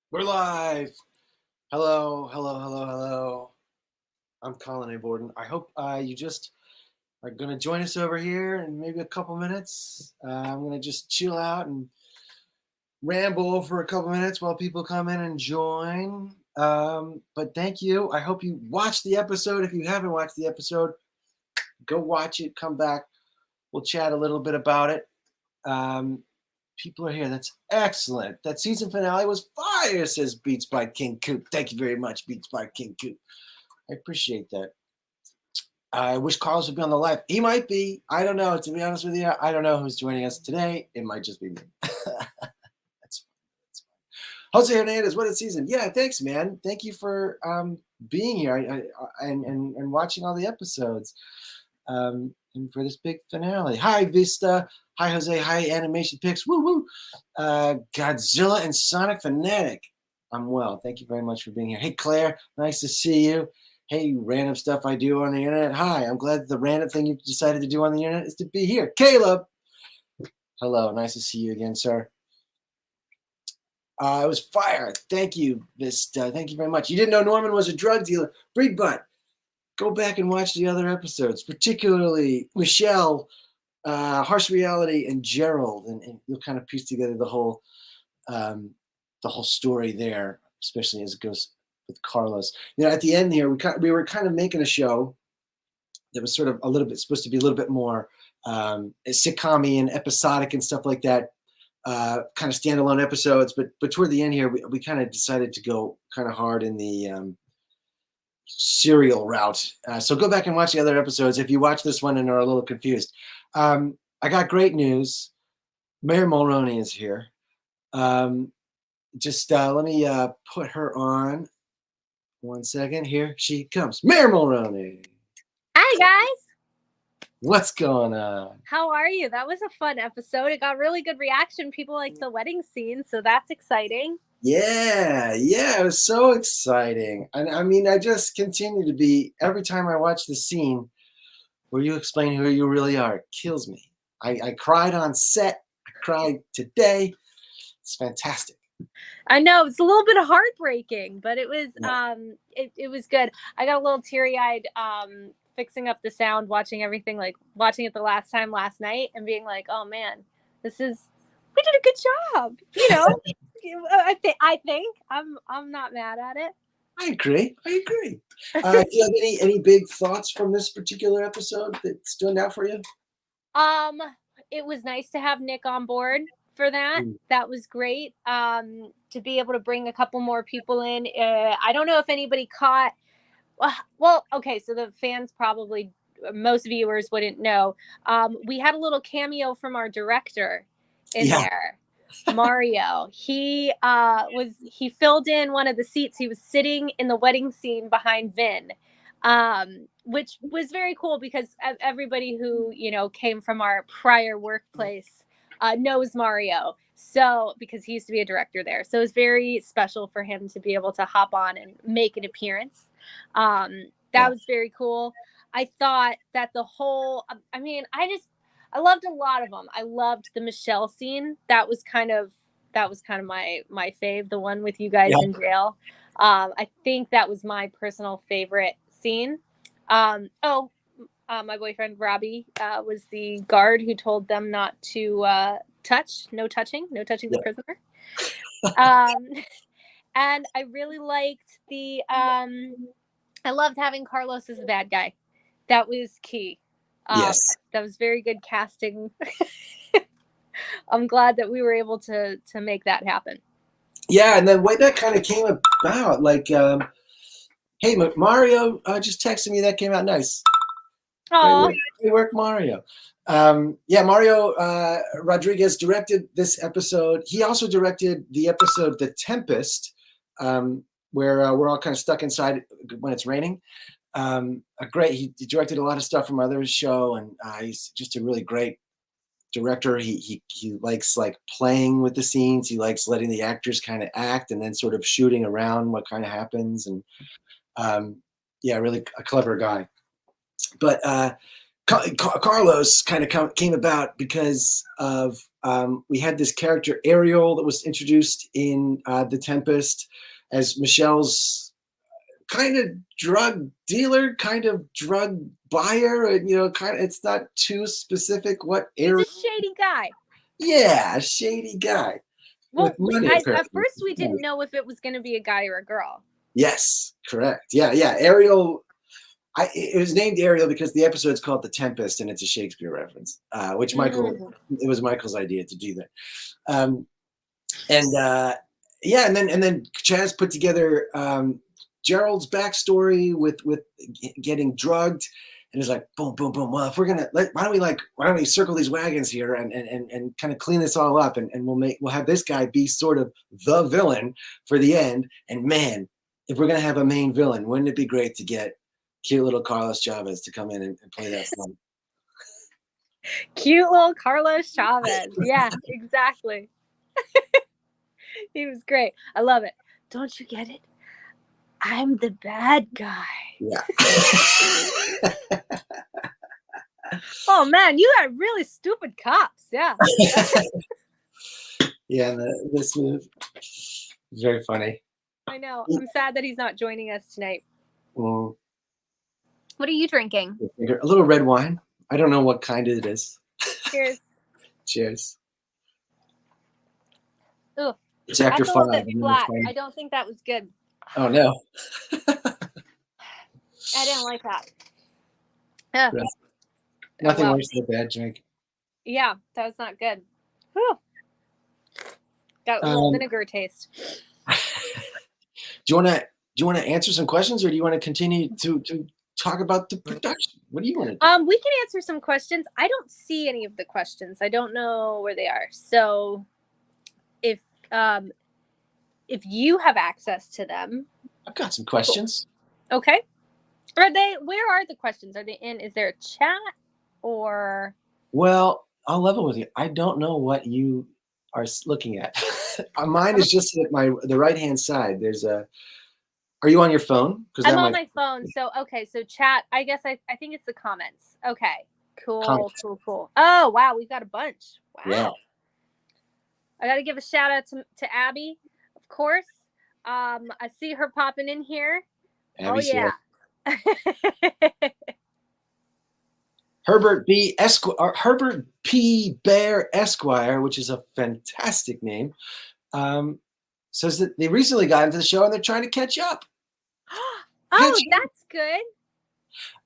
We're live. Hello, hello, hello, hello. I'm Colin A. Borden. I hope you just are going to join us over here in maybe a couple minutes. I'm going to just chill out and ramble for a couple minutes while people come in and join. But thank you. I hope you watch the episode. If you haven't watched the episode, go watch it. Come back. We'll chat a little bit about it. People are here. That's excellent. That season finale was fire, says Beats by King Coop. Thank you very much, Beats by King Coop. I appreciate that. I wish Carlos would be on the live. He might be. I don't know. To be honest with you, I don't know who's joining us today. It might just be me. That's fine. Jose Hernandez, what a season. Yeah, thanks, man. Thank you for being here and watching all the episodes. And for this big finale. Hi, Vista. Hi, Jose. Hi, Animation Picks. Woo, woo. Godzilla and Sonic Fanatic. I'm well. Thank you very much for being here. Hey, Claire. Nice to see you. Hey, random stuff I do on the internet. Hi, I'm glad that the random thing you decided to do on the internet is to be here. Caleb. Hello. Nice to see you again, sir. It was fire. Thank you, Vista. Thank you very much. You didn't know Norman was a drug dealer. Breed butt. Go back and watch the other episodes, particularly Michelle, Harsh Reality, and Gerald, and you'll kind of piece together the whole story there, especially as it goes with Carlos. You know, at the end here, we were kind of making a show that was sort of a little bit supposed to be a little bit more sitcom-y and episodic and stuff like that, kind of standalone episodes. But toward the end here, we kind of decided to go kind of hard in the serial route. So go back and watch the other episodes if you watch this one and are a little confused. I got great news. Mayor Mulroney is here. Just let me put her on. 1 second. Here she comes. Mayor Mulroney. Hi, guys. What's going on? How are you? That was a fun episode. It got really good reaction. People liked the wedding scene, so that's exciting. Yeah, it was so exciting. And I mean, I just continue to be, every time I watch the scene where you explain who you really are, it kills me. I cried on set. I cried today. It's fantastic. I know it's a little bit heartbreaking, but it was it was good. I got a little teary-eyed fixing up the sound, watching everything, like watching it the last night and being like, oh man, we did a good job. You know, I think I'm not mad at it. I agree. Do you have any big thoughts from this particular episode that stood out for you? It was nice to have Nick on board for that. That was great. To be able to bring a couple more people in. I don't know if anybody caught. Well, okay, so the fans probably, most viewers wouldn't know. We had a little cameo from our director in there, Mario. He filled in one of the seats. He was sitting in the wedding scene behind Vin, which was very cool because everybody who came from our prior workplace knows Mario. So because he used to be a director there, so it was very special for him to be able to hop on and make an appearance. That was very cool. I thought that the whole, I loved a lot of them. I loved the Michelle scene. That was kind of my fave, the one with you guys in jail. I think that was my personal favorite scene. My boyfriend Robbie was the guard who told them not to no touching the prisoner. And I really liked I loved having Carlos as the bad guy. That was key. Yes. That was very good casting. I'm glad that we were able to make that happen. Yeah, and then when that kind of came about, like, hey, Mario just texted me, that came out nice. Oh, great work, Mario. Mario Rodriguez directed this episode. He also directed the episode The Tempest, where we're all kind of stuck inside when it's raining. He directed a lot of stuff from other show, and he's just a really great director. He likes like playing with the scenes. He likes letting the actors kind of act and then sort of shooting around what kind of happens. And really a clever guy. But Carlos kind of came about because of we had this character Ariel that was introduced in The Tempest as Michelle's kind of drug dealer, kind of drug buyer, and kind of it's not too specific what He's Ariel. a shady guy. Yeah, shady guy Well, with money. at first we didn't know if it was going to be a guy or a girl. Yes, correct. Yeah. Ariel. It was named Ariel because the episode's called The Tempest, and it's a Shakespeare reference, which it was Michael's idea to do that. And then Chaz put together Gerald's backstory with getting drugged, and it's like boom, boom, boom. Well, if we're gonna why don't we circle these wagons here and kind of clean this all up, and we'll have this guy be sort of the villain for the end. And man, if we're gonna have a main villain, wouldn't it be great to get cute little Carlos Chavez to come in and play that fun? Cute little Carlos Chavez. Yeah, exactly. He was great. I love it. Don't you get it? I'm the bad guy. Yeah. Oh man, you got really stupid cops. Yeah. Yeah, this move is very funny. I know. I'm sad that he's not joining us tonight. Mm. What are you drinking? A little red wine. I don't know what kind it is. Cheers. Cheers. Ooh. It's after That's a 5. little bit flat. I don't think that was good. Oh no. I didn't like that. Nothing worse than a bad drink. Yeah, that was not good. Whew. Got a little vinegar taste. Do you want to answer some questions, or do you want to continue to talk about the production? What do you want to do? We can answer some questions. I don't see any of the questions. I don't know where they are. So if you have access to them. I've got some questions. Cool. Okay. Where are the questions? Are they in? Is there a chat or? Well, I'll level with you. I don't know what you are looking at. Mine is just at the right-hand side. Are you on your phone? I'm on my phone. So, okay. So chat, I guess I think it's the comments. Okay. Cool. Comments. Cool. Oh, wow. We've got a bunch. Wow. Yeah. I got to give a shout out to Abby, of course. I see her popping in here. Abby's yeah. Herbert P. Bear Esquire, which is a fantastic name, says that they recently got into the show and they're trying to catch up. Oh, that's good.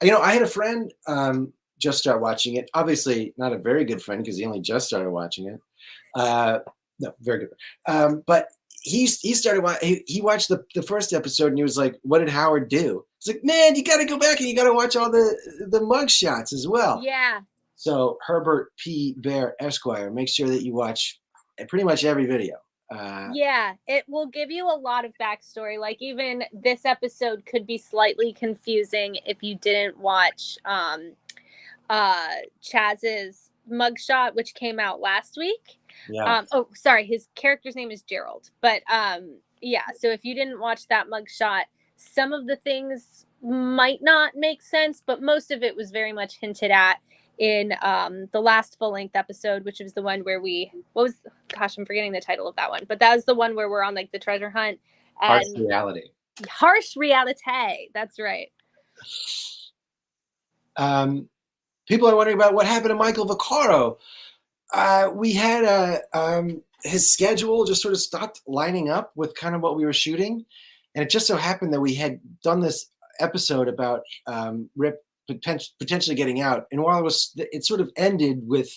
I had a friend just start watching it. Obviously, not a very good friend because he only just started watching it. No, very good. But he watched the first episode and he was like, "What did Howard do?" It's like, man, you got to go back and you got to watch all the mug shots as well. Yeah. So Herbert P. Bear Esquire, make sure that you watch pretty much every video. Yeah, it will give you a lot of backstory. Like even this episode could be slightly confusing if you didn't watch Chaz's mugshot, which came out last week. Yeah. Sorry, his character's name is Gerald. But yeah, so if you didn't watch that mugshot, some of the things might not make sense, but most of it was very much hinted at in the last full-length episode, which was the one where I'm forgetting the title of that one, but that was the one where we're on like the treasure hunt. Harsh reality. Harsh reality. That's right. People are wondering about what happened to Michael Vaccaro. We had his schedule just sort of stopped lining up with kind of what we were shooting. And it just so happened that we had done this episode about Rip potentially getting out. And while it sort of ended with,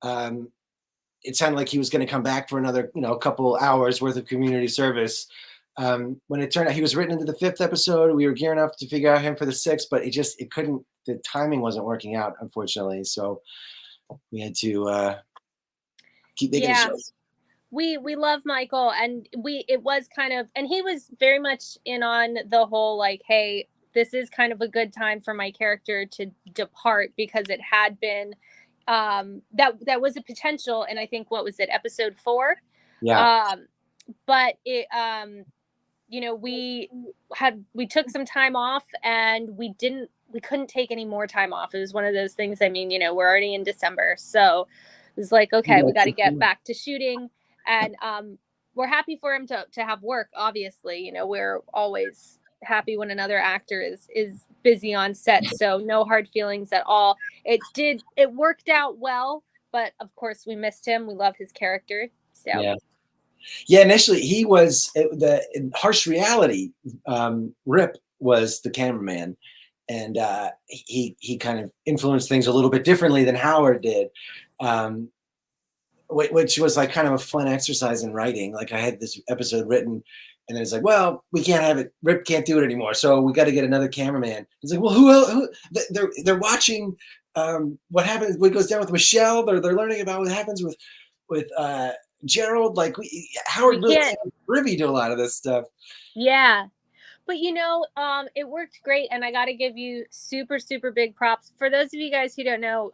it sounded like he was going to come back for another, a couple hours worth of community service. When it turned out he was written into the 5th episode, we were gearing up to figure out him for the 6th, but the timing wasn't working out, unfortunately. So we had to keep making the shows. We love Michael, and it was kind of, and he was very much in on the whole like, hey, this is kind of a good time for my character to depart, because it had been that was a potential, and I think what was it, episode 4? Yeah. But it we took some time off, and we didn't we couldn't take any more time off. It was one of those things. I mean, we're already in December, so it was like, okay, we got to get back to shooting, and we're happy for him to have work. Obviously, we're always happy when another actor is busy on set, so no hard feelings at all. It worked out well, but of course we missed him. We love his character. So yeah. Initially, he was the Harsh Reality. Rip was the cameraman, and he kind of influenced things a little bit differently than Howard did, which was like kind of a fun exercise in writing. Like I had this episode written, and then it's like, well, we can't have it. Rip can't do it anymore, so we got to get another cameraman. It's like, well, who else? They're watching what happens, what goes down with Michelle. They're learning about what happens with Gerald. Like Howard really isn't privy to a lot of this stuff. Yeah. But it worked great, and I got to give you super, super big props. For those of you guys who don't know,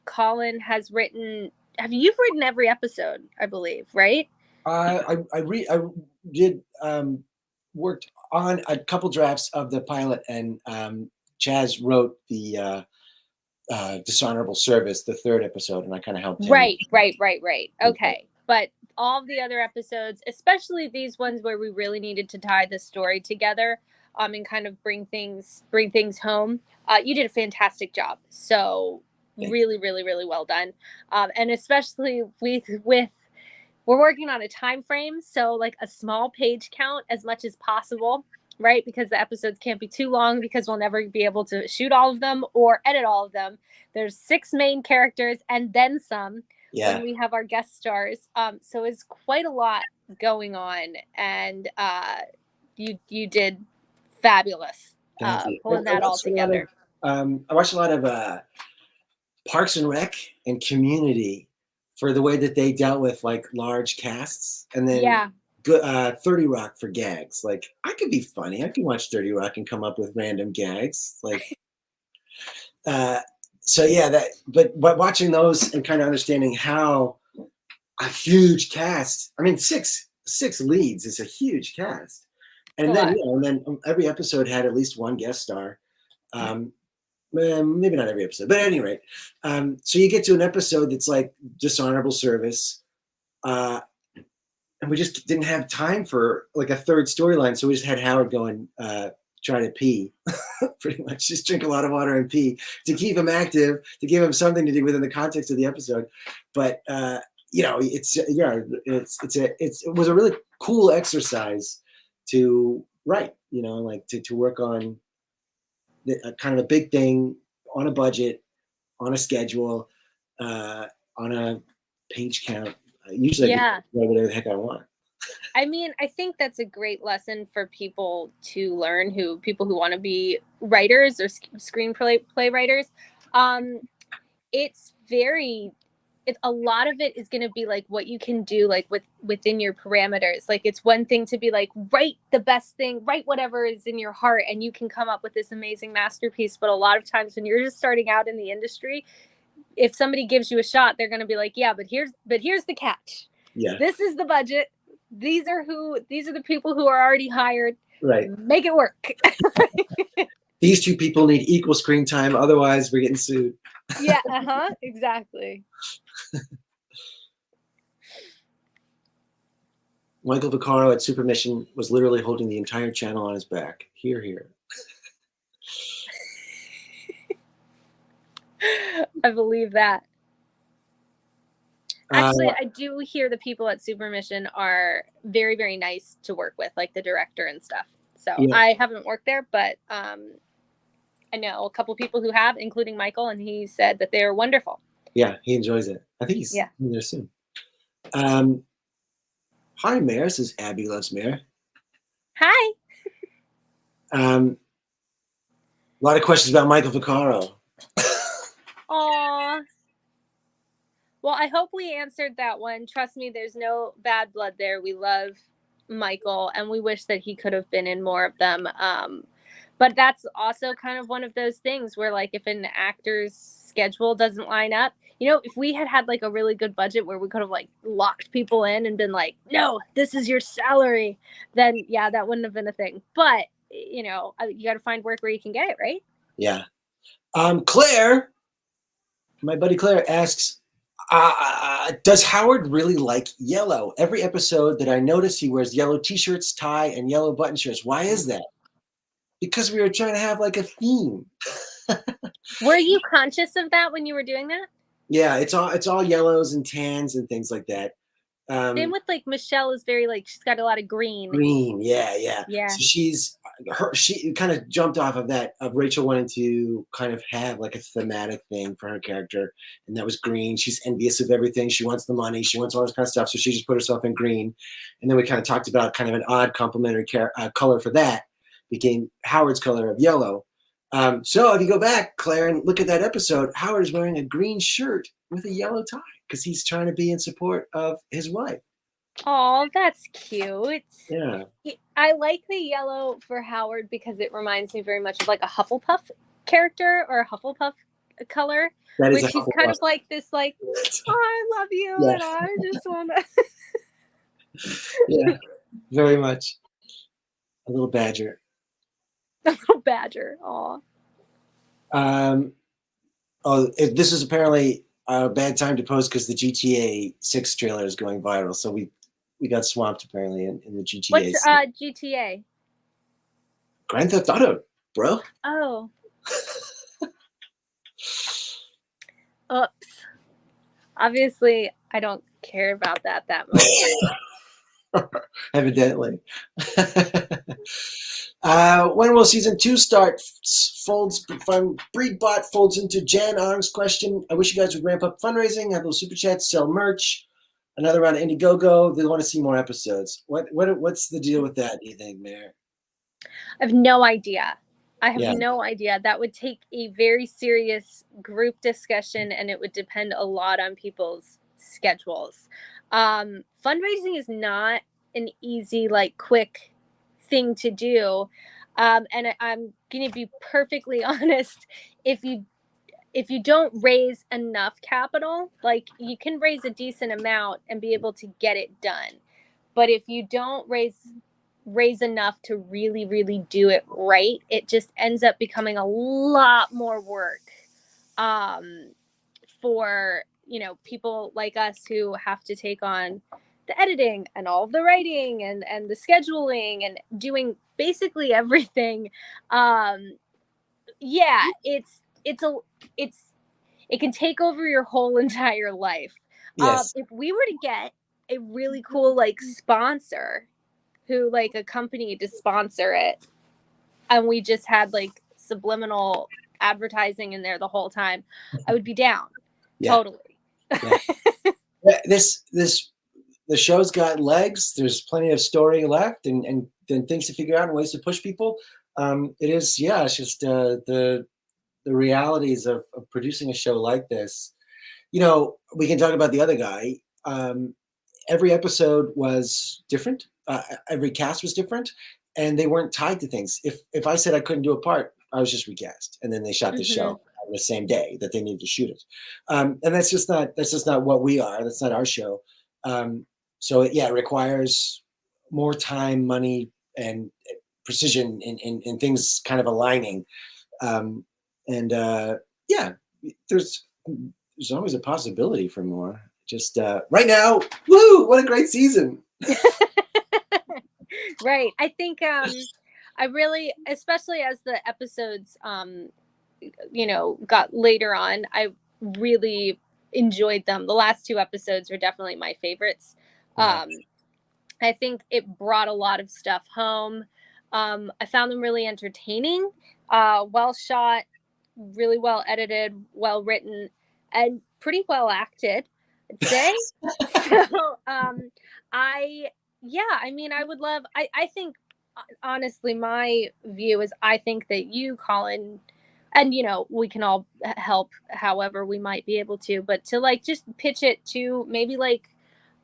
Colin has written. You've written every episode, I believe, right? I did worked on a couple drafts of the pilot, and Chaz wrote the Dishonorable Service, the third episode, and I kind of helped him. Right. Okay. But all the other episodes, especially these ones where we really needed to tie the story together, and kind of bring things home, you did a fantastic job. So really, really, really well done. And especially with we're working on a time frame, so like a small page count as much as possible, right? Because the episodes can't be too long, because we'll never be able to shoot all of them or edit all of them. There's 6 main characters and then some when we have our guest stars. So it's quite a lot going on, and you did fabulous pulling that all together. I watched a lot of Parks and Rec and Community for the way that they dealt with like large casts, and then 30 Rock for gags. Like I could be funny. I can watch 30 Rock and come up with random gags. Like, so yeah, but watching those and kind of understanding how a huge cast. I mean, six leads is a huge cast, and then every episode had at least one guest star. Maybe not every episode, but at any rate, so you get to an episode that's like Dishonorable Service, and we just didn't have time for like a third storyline, so we just had Howard going try to pee, pretty much just drink a lot of water and pee to keep him active, to give him something to do within the context of the episode. But it was a really cool exercise to write, like to work on kind of a big thing on a budget, on a schedule, on a page count. Usually I can write whatever the heck I want. I mean, I think that's a great lesson for people to learn, people who want to be writers or screenplay writers. It's a lot of it is going to be like what you can do, like within your parameters. Like it's one thing to be like, write the best thing, write whatever is in your heart, and you can come up with this amazing masterpiece. But a lot of times when you're just starting out in the industry, if somebody gives you a shot, they're going to be like, yeah, but here's the catch. Yeah. This is the budget. These are the people who are already hired. Right. Make it work. These 2 people need equal screen time. Otherwise we're getting sued. Yeah. Exactly. Michael Vaccaro at Super Mission was literally holding the entire channel on his back. Here. I believe that. Actually, I do hear the people at Super Mission are very, very nice to work with, like the director and stuff. So I haven't worked there, but I know a couple people who have, including Michael, and he said that they're wonderful. Yeah, he enjoys it. I think he's there soon. Hi, Mayor. This is Abby Loves Mayor. Hi. A lot of questions about Michael Vaccaro. Aw. Well, I hope we answered that one. Trust me, there's no bad blood there. We love Michael, and we wish that he could have been in more of them. But that's also kind of one of those things where, like, if an actor's schedule doesn't line up, if we had like a really good budget where we could have like locked people in and been like, no, this is your salary, then that wouldn't have been a thing. But, you got to find work where you can get it, right? Yeah. Claire, my buddy Claire asks, does Howard really like yellow? Every episode that I notice, he wears yellow t-shirts, tie, and yellow button shirts. Why is that? Because we were trying to have like a theme. Were you conscious of that when you were doing that? Yeah, it's all yellows and tans and things like that. Same Um, with like Michelle is very like she's got a lot of green. Green, yeah, yeah. Yeah. So she kind of jumped off of that of Rachel wanting to kind of have like a thematic thing for her character, and that was green. She's envious of everything. She wants the money. She wants all this kind of stuff. So she just put herself in green, and then we kind of talked about kind of an odd complementary color for that. Became Howard's color of yellow. So if you go back, Claire, and look at that episode, Howard is wearing a green shirt with a yellow tie because he's trying to be in support of his wife. Oh, that's cute. Yeah. I like the yellow for Howard because it reminds me very much of like a Hufflepuff character or a Hufflepuff color, That is which a he's kind Hufflepuff. of like this, like, oh, I love you, Yeah. and I just want to. Yeah, very much. A little badger. A little badger. Aw. Um, this is apparently a bad time to post because the GTA 6 trailer is going viral. So we got swamped apparently in the GTA. What's GTA? Grand Theft Auto, bro. Oh. Oops. Obviously, I don't care about that much. Evidently. When will season 2 start? Folds from Breedbot folds into Jan Arm's question. I wish you guys would ramp up fundraising, have those super chats, sell merch. Another round of Indiegogo. They want to see more episodes. What's the deal with that? Do you think, Mayor? I have no idea. I have Yeah. no idea. That would take a very serious group discussion, and it would depend a lot on people's schedules. Fundraising is not an easy, like, quick thing to do. And I'm going to be perfectly honest. If you don't raise enough capital, like you can raise a decent amount and be able to get it done. But if you don't raise enough to really do it right, it just ends up becoming a lot more work for people like us who have to take on the editing and all of the writing and the scheduling and doing basically everything. Yeah, it can take over your whole entire life. Yes. If we were to get a really cool like sponsor who like a company to sponsor it, and we just had like subliminal advertising in there the whole time, I would be down. Yeah. Totally. Yeah. The show's got legs. There's plenty of story left and things to figure out and ways to push people. It is, yeah, it's just the realities of producing a show like this. We can talk about the other guy. Every episode was different. Every cast was different, and they weren't tied to things. If I said I couldn't do a part, I was just recast, and then they shot the show on the same day that they needed to shoot it. And that's just not what we are. That's not our show. So it requires more time, money, and precision in things kind of aligning. And yeah, there's always a possibility for more. Just right now, woo! What a great season. Right. I think I really, especially as the episodes got later on, I really enjoyed them. The last 2 episodes are definitely my favorites. Yeah. I think it brought a lot of stuff home. I found them really entertaining, well shot, really well edited, well written, and pretty well acted, I'd say. So I would love, I think, honestly, my view is I think that you, Colin, and we can all help however we might be able to, but to like just pitch it to maybe like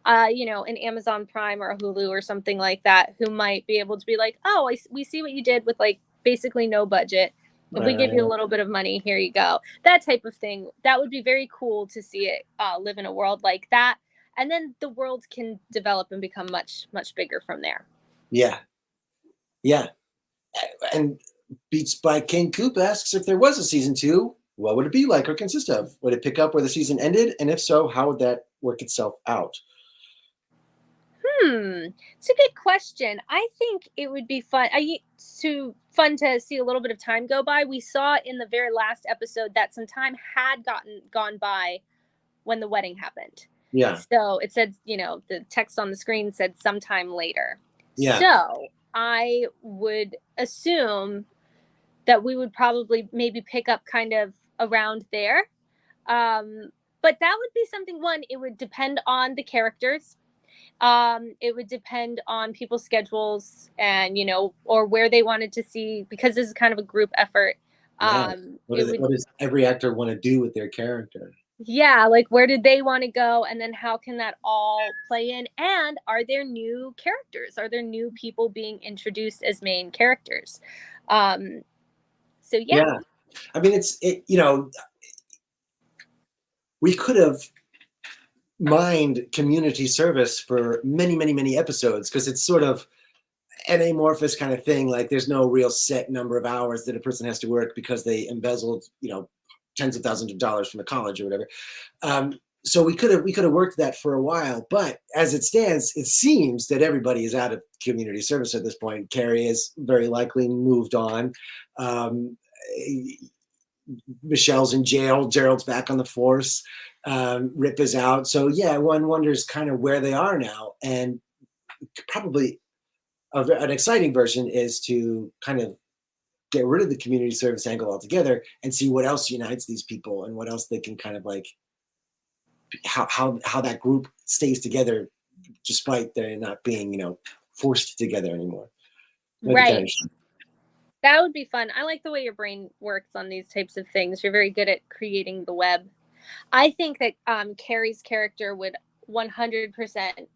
an Amazon Prime or a Hulu or something like that, who might be able to be like, oh, we see what you did with like basically no budget. If we give you a little bit of money, here you go. That type of thing. That would be very cool to see it live in a world like that. And then the world can develop and become much, much bigger from there. Yeah. Yeah. And Beats by King Coop asks, if there was a season 2, what would it be like or consist of? Would it pick up where the season ended? And if so, how would that work itself out? It's a good question. I think it would be fun. Fun to see a little bit of time go by. We saw in the very last episode that some time had gone by when the wedding happened. Yeah. So it said, the text on the screen said sometime later. Yeah. So I would assume that we would probably maybe pick up kind of around there. But that would be something. One, it would depend on the characters. It would depend on people's schedules and, or where they wanted to see, because this is kind of a group effort. Yeah. What does every actor want to do with their character? Yeah, like where did they want to go, and then how can that all play in, and are there new characters, are there new people being introduced as main characters? So yeah. I mean, we could have mined community service for many, many, many episodes, because it's sort of an amorphous kind of thing. Like there's no real set number of hours that a person has to work because they embezzled, tens of thousands of dollars from the college or whatever. So we could have worked that for a while, but as it stands, it seems that everybody is out of community service at this point. Carrie is very likely moved on. Michelle's in jail. Gerald's back on the force. Rip is out. So yeah, one wonders kind of where they are now, and probably an exciting version is to kind of get rid of the community service angle altogether and see what else unites these people and what else they can kind of like, how that group stays together despite their not being, forced together anymore. Right. That would be fun. I like the way your brain works on these types of things. You're very good at creating the web. I think that Carrie's character would 100%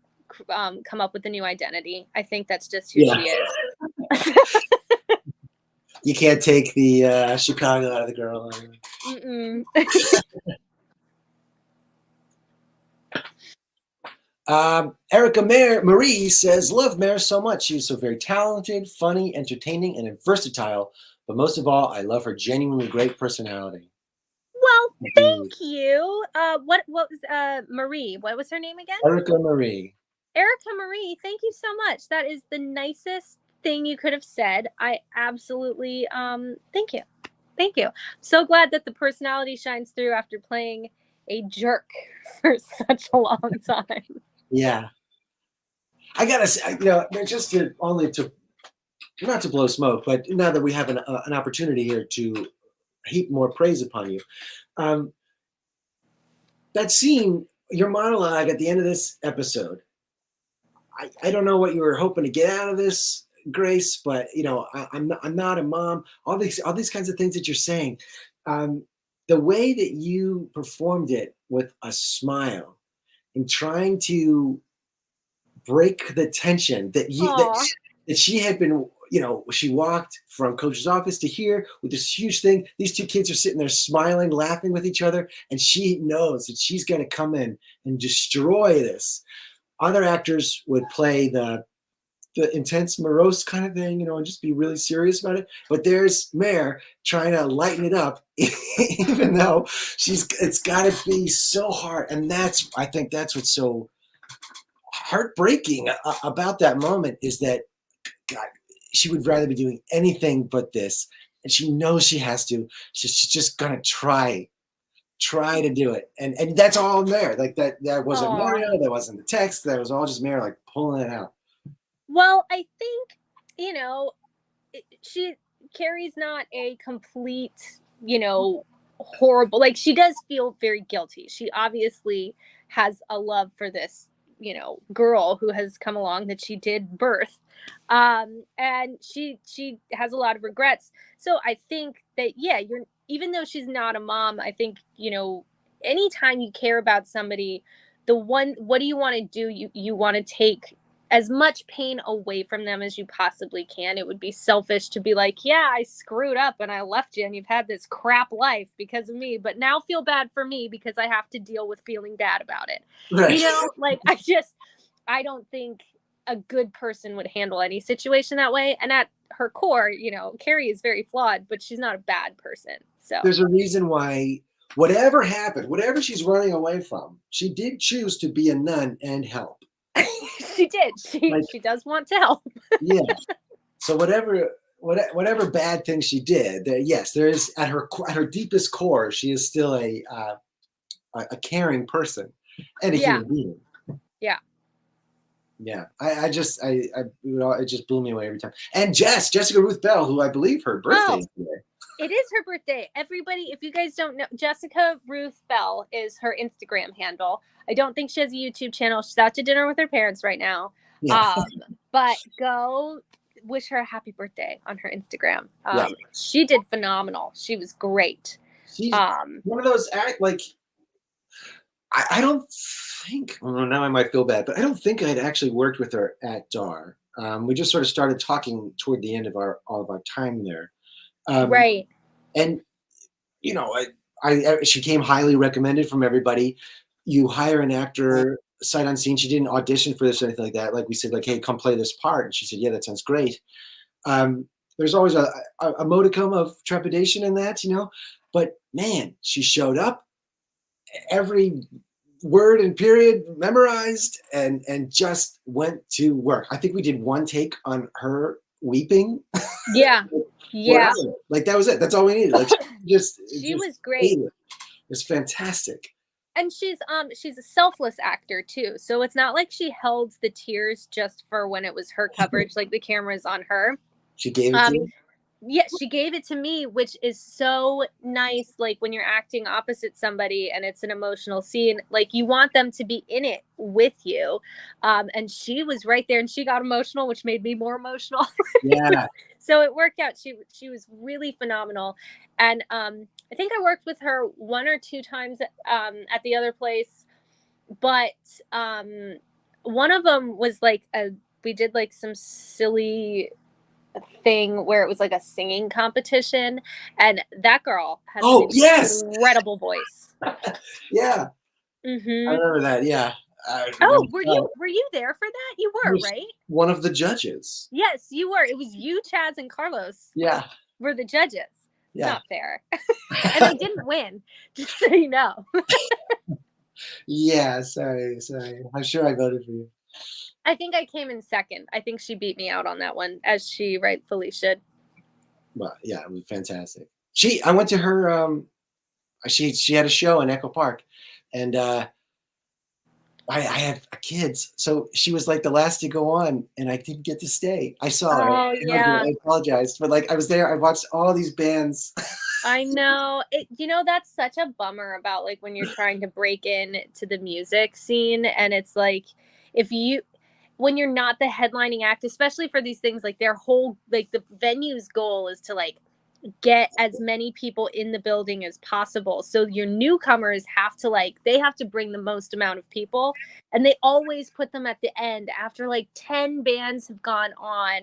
come up with a new identity. I think that's just who she is. You can't take the Chicago out of the girl. Erica Marie says, love Mare so much. She's so very talented, funny, entertaining, and versatile. But most of all, I love her genuinely great personality. Well, thank you. What was Marie? What was her name again? Erica Marie. Erica Marie, thank you so much. That is the nicest thing you could have said. I absolutely thank you. Thank you. So glad that the personality shines through after playing a jerk for such a long time. Yeah. I gotta say, just not to blow smoke, but now that we have an opportunity here to heap more praise upon you, that scene, your monologue at the end of this episode, I don't know what you were hoping to get out of this, Grace, but I'm not a mom. All these kinds of things that you're saying, the way that you performed it with a smile and trying to break the tension that she had been, she walked from Coach's office to here with this huge thing. These two kids are sitting there smiling, laughing with each other, and she knows that she's going to come in and destroy this. Other actors would play the intense, morose kind of thing, and just be really serious about it. But there's Mare trying to lighten it up, even though it's got to be so hard. And I think that's what's so heartbreaking about that moment, is that God, she would rather be doing anything but this, and she knows she has to. She's just gonna try to do it, and that's all there. Like that wasn't Mario, that wasn't the text, that was all just Mare like pulling it out. Well, I think Carrie's not a complete horrible, like she does feel very guilty. She obviously has a love for this girl who has come along that she did birth, and she has a lot of regrets. So I think that even though she's not a mom, I think anytime you care about somebody, what do you want to do? You want to take as much pain away from them as you possibly can. It would be selfish to be like, yeah, I screwed up and I left you and you've had this crap life because of me, but now feel bad for me because I have to deal with feeling bad about it. Right. I don't think a good person would handle any situation that way. And her core, Carrie is very flawed, but she's not a bad person. So There's a reason why whatever happened, whatever she's running away from, she did choose to be a nun and help. she did. Like, She does want to help. yeah. So whatever bad thing she did, yes, there is at her deepest core, she is still a caring person and a human being. Yeah. Yeah, it just blew me away every time. And Jessica Ruth Bell, who I believe her birthday is today. It is her birthday. Everybody, if you guys don't know, Jessica Ruth Bell is her Instagram handle. I don't think she has a YouTube channel. She's out to dinner with her parents right now. Yeah. But go wish her a happy birthday on her Instagram. Yeah. She did phenomenal. She was great. She's one of those I don't think, well, now I might feel bad, but I don't think I'd actually worked with her at DAR. We just sort of started talking toward the end of all of our time there. Right. And, she came highly recommended from everybody. You hire an actor sight unseen. She didn't audition for this or anything like that. Like we said, like, hey, come play this part. And she said, yeah, that sounds great. There's always a modicum of trepidation in that, but man, she showed up, every word and period memorized, and just went to work. I think we did one take on her weeping. Yeah. Yeah. Like that was it. That's all we needed. Like she was great. It's fantastic. And she's a selfless actor too. So it's not like she held the tears just for when it was her coverage, like the camera's on her. She gave it to you? Yeah, she gave it to me, which is so nice. Like when you're acting opposite somebody and it's an emotional scene, like you want them to be in it with you. And she was right there and she got emotional, which made me more emotional. Yeah. So it worked out. She was really phenomenal. And I think I worked with her 1 or 2 times at the other place. But one of them was like we did like some silly thing where it was like a singing competition, and that girl has an incredible voice. Yeah. Mm-hmm. I remember that. Yeah. Were you there for that? You were, right? One of the judges. Yes, you were. It was you, Chaz, and Carlos. Yeah. Were the judges. Yeah. It's not fair. And they didn't win, just so you know. Yeah, sorry. I'm sure I voted for you. I think I came in second. I think she beat me out on that one, as she rightfully should. Well, yeah, it was fantastic. I went to her. She had a show in Echo Park, and I have kids, so she was like the last to go on, and I didn't get to stay. I saw her. Oh yeah. I apologized, but like I was there. I watched all these bands. I know that's such a bummer about like when you're trying to break in to the music scene, and it's like when you're not the headlining act, especially for these things, like their whole, like the venue's goal is to like get as many people in the building as possible. So your newcomers have to bring the most amount of people, and they always put them at the end after like 10 bands have gone on,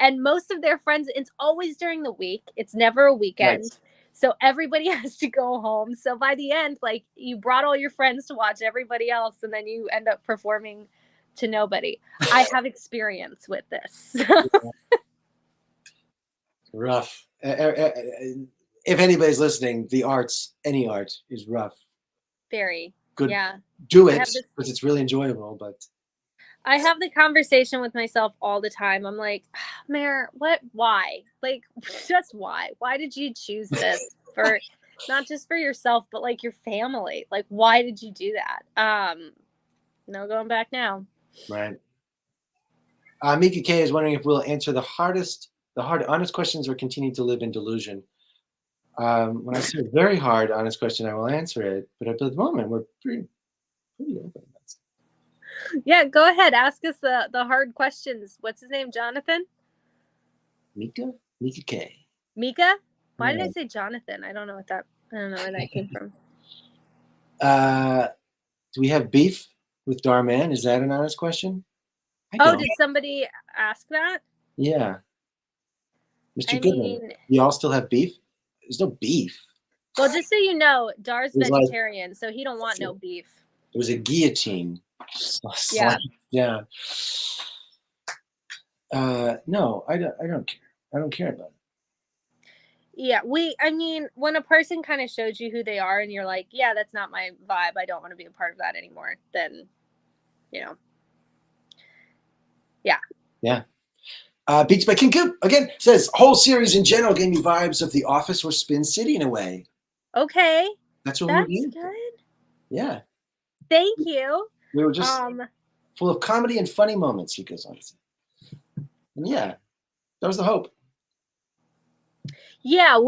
and most of their friends, it's always during the week. It's never a weekend. Right. So everybody has to go home. So by the end, like you brought all your friends to watch everybody else, and then you end up performing to nobody. I have experience with this. Rough. If anybody's listening, any art is rough. Very. Good. Yeah. Do it because it's really enjoyable, but I have the conversation with myself all the time. I'm like, Mare, why? Like, just why? Why did you choose this for not just for yourself, but like your family? Like, why did you do that? No going back now. Right. Mika K is wondering if we'll answer the hard, honest questions or continue to live in delusion. When I say a very hard, honest question, I will answer it. But at the moment, we're pretty open. Yeah, go ahead. Ask us the hard questions. What's his name? Jonathan? Mika K. Mika? Why did I say Jonathan? I don't know where that came from. Do we have beef with Darman? Is that an honest question? Did somebody ask that? Yeah. Mr. Goodman, y'all still have beef? There's no beef. Well, just so you know, Dar's vegetarian, so he don't want no beef. It was a guillotine. Yeah. Yeah. No, I don't care. I don't care about it. Yeah, I mean, when a person kind of shows you who they are and you're like, yeah, that's not my vibe, I don't want to be a part of that anymore, then, you know, yeah. Yeah. Beats by King Coop again says whole series in general gave me vibes of The Office or Spin City in a way. Okay, That's what we were that's doing. good. Yeah. Thank you. We were just full of comedy and funny moments, he goes on to say. And yeah, that was the hope. Yeah,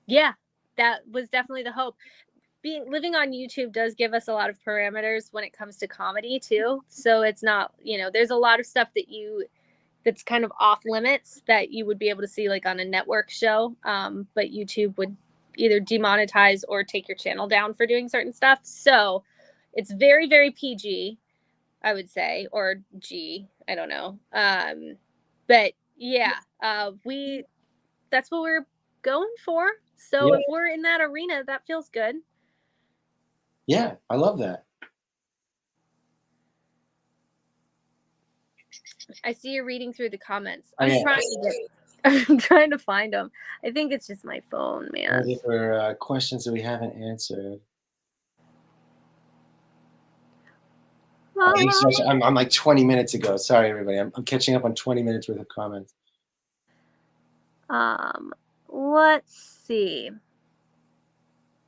yeah, that was definitely the hope. Living on YouTube does give us a lot of parameters when it comes to comedy too. So it's not, there's a lot of stuff that's kind of off limits that you would be able to see like on a network show. But YouTube would either demonetize or take your channel down for doing certain stuff. So it's very, very PG, I would say, or G, I don't know. But yeah, that's what we're going for. So Yeah. if we're in that arena, that feels good. Yeah, I love that. I see you're reading through the comments. Oh, yeah. I'm trying to find them. I think it's just my phone, man. Ready for questions that we haven't answered. I'm like 20 minutes ago. Sorry, everybody. I'm catching up on 20 minutes worth of comments. Let's see.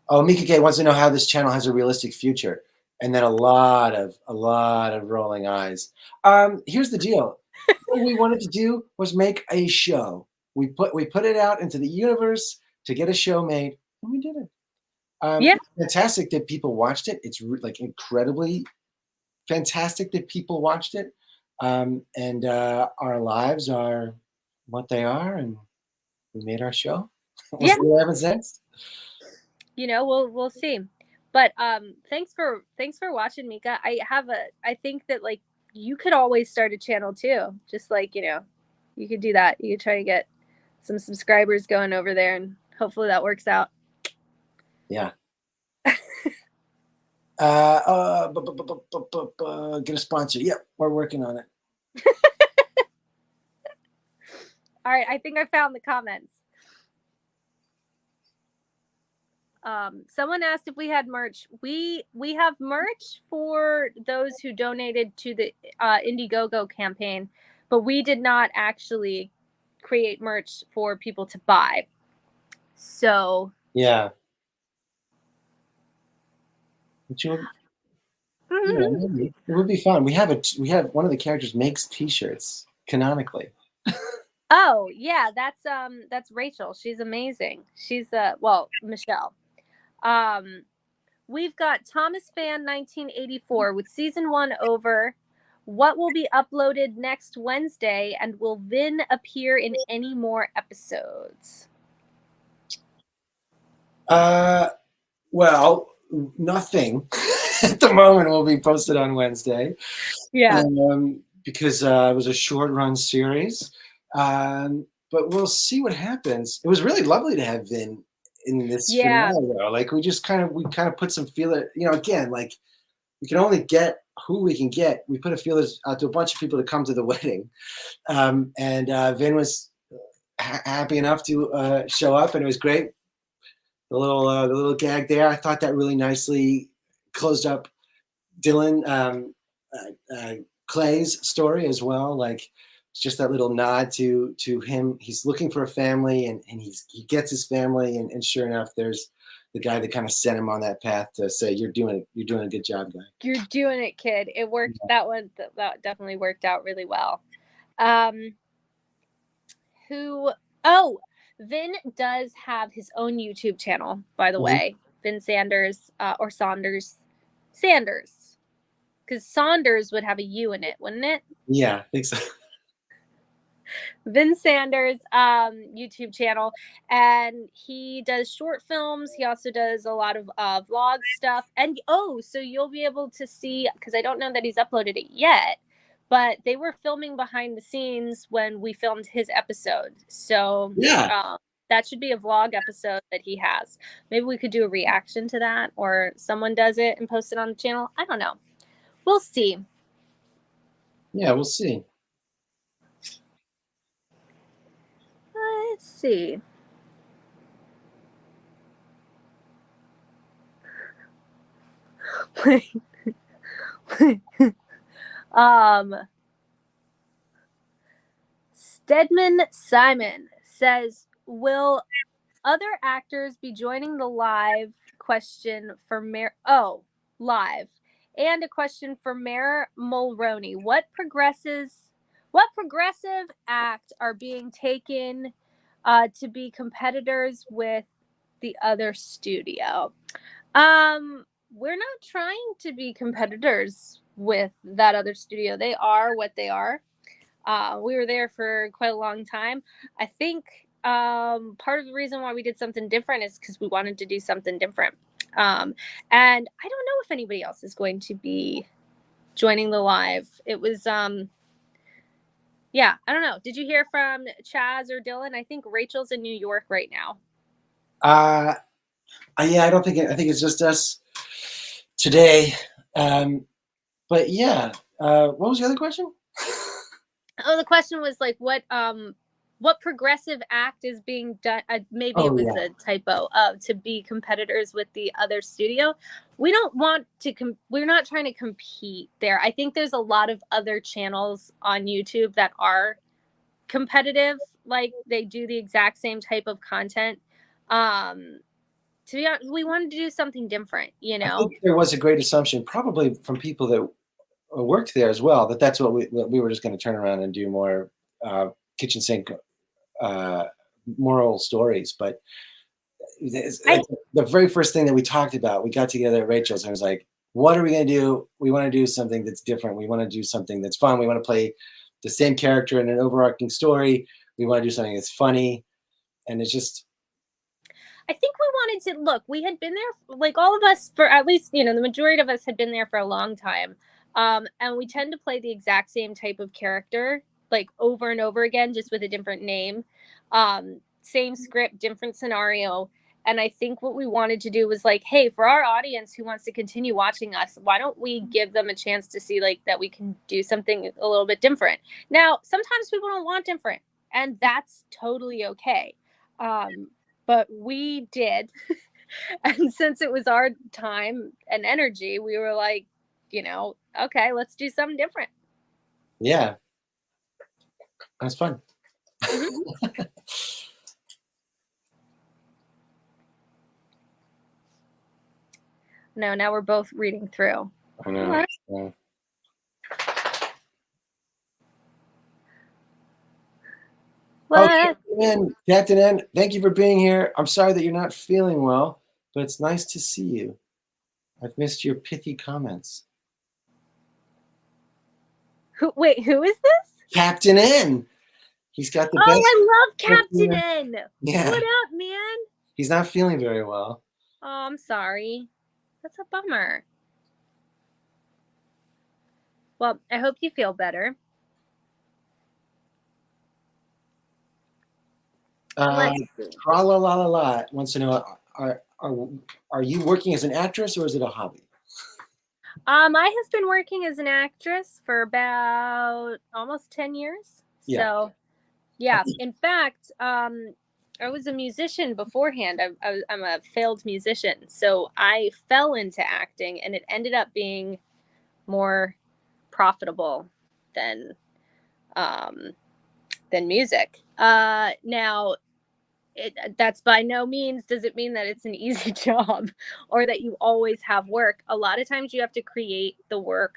Oh, Mika K wants to know how this channel has a realistic future, and then a lot of rolling eyes. Here's the deal. What we wanted to do was make a show. We put it out into the universe to get a show made, and we did it. Yeah. It's fantastic that people watched it. It's like incredibly fantastic that people watched it. And our lives are what they are, and we made our show. We'll see what happens next. We'll see. But thanks for watching, Mika. I think that like you could always start a channel too. Just like, you could do that. You could try to get some subscribers going over there, and hopefully that works out. Yeah. Get a sponsor. Yep, we're working on it. All right, I think I found the comments. Someone asked if we had merch. We have merch for those who donated to the Indiegogo campaign, but we did not actually create merch for people to buy. So yeah. Maybe. It would be fun. We have one of the characters makes T-shirts canonically. Oh yeah, that's Rachel. She's amazing. She's Michelle. We've got Thomas Fan 1984 with season 1 over. What will be uploaded next Wednesday, and will Vin appear in any more episodes? Well, nothing at the moment will be posted on Wednesday. Yeah. Because it was a short run series. But we'll see what happens. It was really lovely to have Vin in this finale. Like we kind of put some feeler, again, like we can only get who we can get. We put a feelers out to a bunch of people to come to the wedding. And Vin was happy enough to show up, and it was great. The little gag there, I thought that really nicely closed up Dylan Clay's story as well. Like it's just that little nod to him. He's looking for a family, and he gets his family, and sure enough, there's the guy that kind of set him on that path to say, you're doing a good job, guy. You're doing it, kid. It worked. Yeah. That definitely worked out really well. Vin does have his own YouTube channel, by the way. Vin Sanders, or Saunders. Sanders. Because Saunders would have a U in it, wouldn't it? Yeah, I think so. Vin Sanders YouTube channel, and he does short films. He also does a lot of vlog stuff. And so you'll be able to see, because I don't know that he's uploaded it yet, but they were filming behind the scenes when we filmed his episode. So yeah, that should be a vlog episode that he has. Maybe we could do a reaction to that, or someone does it and post it on the channel. I don't know. We'll see. Yeah, we'll see. see. um, Stedman Simon says, will other actors be joining the live question for Mayor? Oh, live. And a question for Mayor Mulroney. What progressive act are being taken to be competitors with the other studio? We're not trying to be competitors with that other studio. They are what they are. We were there for quite a long time. I think part of the reason why we did something different is because we wanted to do something different. And I don't know if anybody else is going to be joining the live. It was, yeah, I don't know. Did you hear from Chaz or Dylan? I think Rachel's in New York right now. Yeah, I think it's just us today. But yeah, what was the other question? Oh, the question was like, what progressive act is being done? Maybe it was a typo. To be competitors with the other studio. We don't want to. We're not trying to compete there. I think there's a lot of other channels on YouTube that are competitive. Like they do the exact same type of content. To be honest, we wanted to do something different. You know, I think there was a great assumption, probably from people that worked there as well, that's what we were just going to turn around and do more kitchen sink moral stories. But the very first thing that we talked about, we got together at Rachel's and I was like, what are we going to do? We want to do something that's different. We want to do something that's fun. We want to play the same character in an overarching story. We want to do something that's funny. And it's just, I think we wanted to look. We had been there, like all of us, for at least the majority of us had been there for a long time, and we tend to play the exact same type of character, like over and over again, just with a different name, same script, different scenario. And I think what we wanted to do was like, hey, for our audience who wants to continue watching us, why don't we give them a chance to see like that we can do something a little bit different? Now, sometimes people don't want different, and that's totally okay. But we did. And since it was our time and energy, we were like, okay, let's do something different. yeah, that's fun. Mm-hmm. No, now we're both reading through. I know. Yeah. What? Oh, Captain N, thank you for being here. I'm sorry that you're not feeling well, but it's nice to see you. I've missed your pithy comments. Who is this? Captain N. He's got the best. Oh, I love Captain N. Yeah. What up, man? He's not feeling very well. Oh, I'm sorry. That's a bummer. Well, I hope you feel better. Tra la la la la wants to know, are you working as an actress or is it a hobby? I have been working as an actress for about almost 10 years. Yeah. So, yeah. In fact, I was a musician beforehand. I'm a failed musician. So I fell into acting and it ended up being more profitable than music. Now, that's by no means does it mean that it's an easy job or that you always have work. A lot of times you have to create the work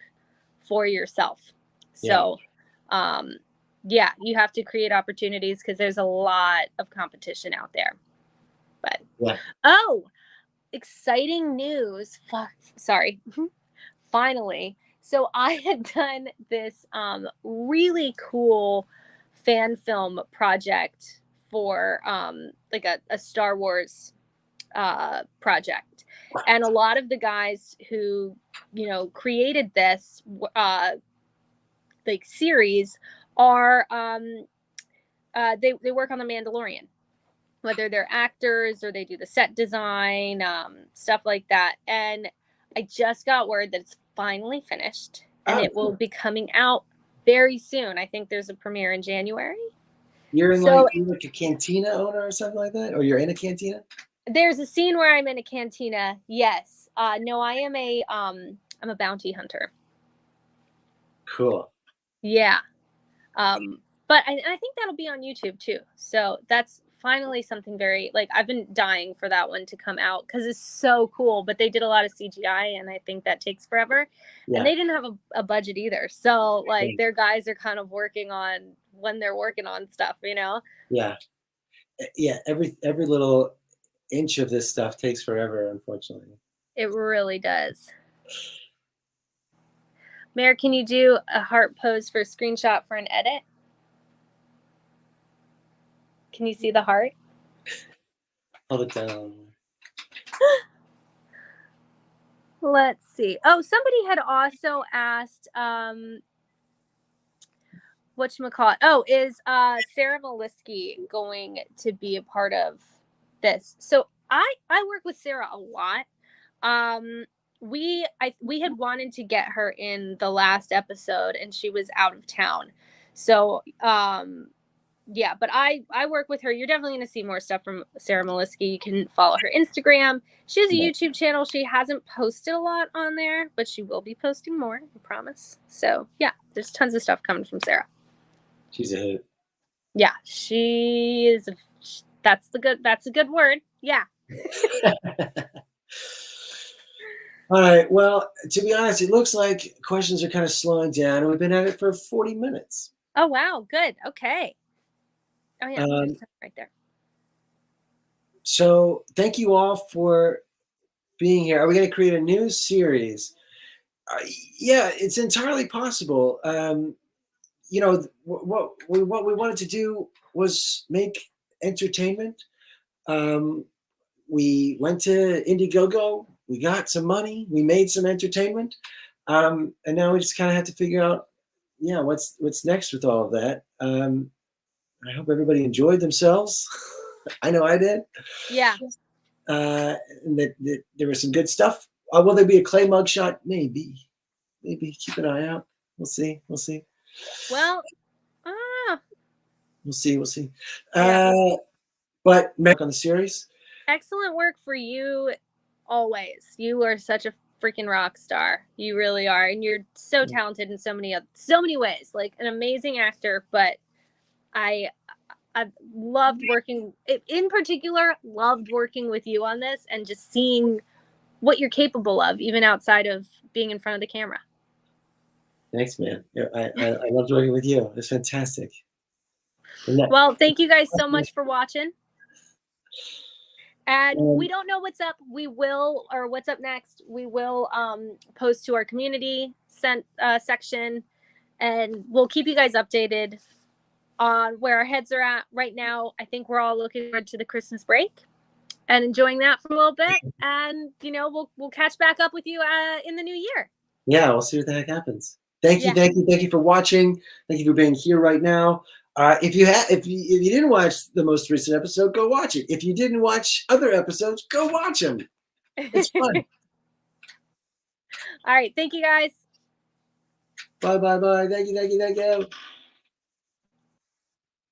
for yourself. So, yeah, you have to create opportunities because there's a lot of competition out there. But exciting news! Sorry. Finally, so I had done this really cool fan film project for like a Star Wars project, and a lot of the guys who created this like series are they work on The Mandalorian, whether they're actors or they do the set design, stuff like that. And I just got word that it's finally finished and it will be coming out very soon. I think there's a premiere in January. You're in So you're like a cantina owner or something like that, or you're in a cantina. there's a scene where I'm in a cantina. Yes. No, I am I'm a bounty hunter. Cool. Yeah. But I think that'll be on YouTube too. So that's finally something very, like, I've been dying for that one to come out because it's so cool. But they did a lot of CGI, and I think that takes forever. And Yeah. they didn't have a budget either. So like Yeah. their guys are kind of working on when they're working on stuff, you know? Yeah. Yeah. Every little inch of this stuff takes forever, unfortunately. It really does. Mayor, can you do a heart pose for a screenshot for an edit? Can you see the heart? Hold it down. Let's see. Oh, somebody had also asked, whatchamacallit? Oh, is Sarah Maliski going to be a part of this? So I work with Sarah a lot. We had wanted to get her in the last episode, and she was out of town. So yeah, but I work with her. You're definitely going to see more stuff from Sarah Maliski. You can follow her Instagram. She has a Yeah. YouTube channel. She hasn't posted a lot on there, but she will be posting more, I promise. So yeah, there's tons of stuff coming from Sarah. She's a hoot. Yeah, she is. That's a good word. Yeah. All right. Well, to be honest, it looks like questions are kind of slowing down, and we've been at it for 40 minutes. Oh wow, good. Okay. Oh yeah, there's something right there. So thank you all for being here. Are we going to create a new series? Yeah, it's entirely possible. You know, what we wanted to do was make entertainment. We went to Indiegogo. We got some money. We made some entertainment, and now we just kind of have to figure out, yeah, what's next with all of that. I hope everybody enjoyed themselves. I know I did. Yeah. And that there was some good stuff. Will there be a clay mug shot? Maybe. Keep an eye out. We'll see. Well, We'll see. yeah. But on the series. Excellent work for you always. You are such a freaking rock star. You really are. And you're so talented in so many ways. Like an amazing actor, but I loved working, in particular, loved working with you on this and just seeing what you're capable of, even outside of being in front of the camera. Thanks, man. I loved working with you. It's fantastic. Well, thank you guys so much for watching. And we don't know what's up. We will, or what's up next. We will post to our community section, and we'll keep you guys updated on where our heads are at right now. I think we're all looking forward to the Christmas break and enjoying that for a little bit. And you know, we'll catch back up with you in the new year. Yeah, we'll see what the heck happens. Thank you for watching. Thank you for being here right now. If you didn't watch the most recent episode, go watch it. If you didn't watch other episodes, go watch them. It's fun. All right, thank you guys. Bye. Thank you.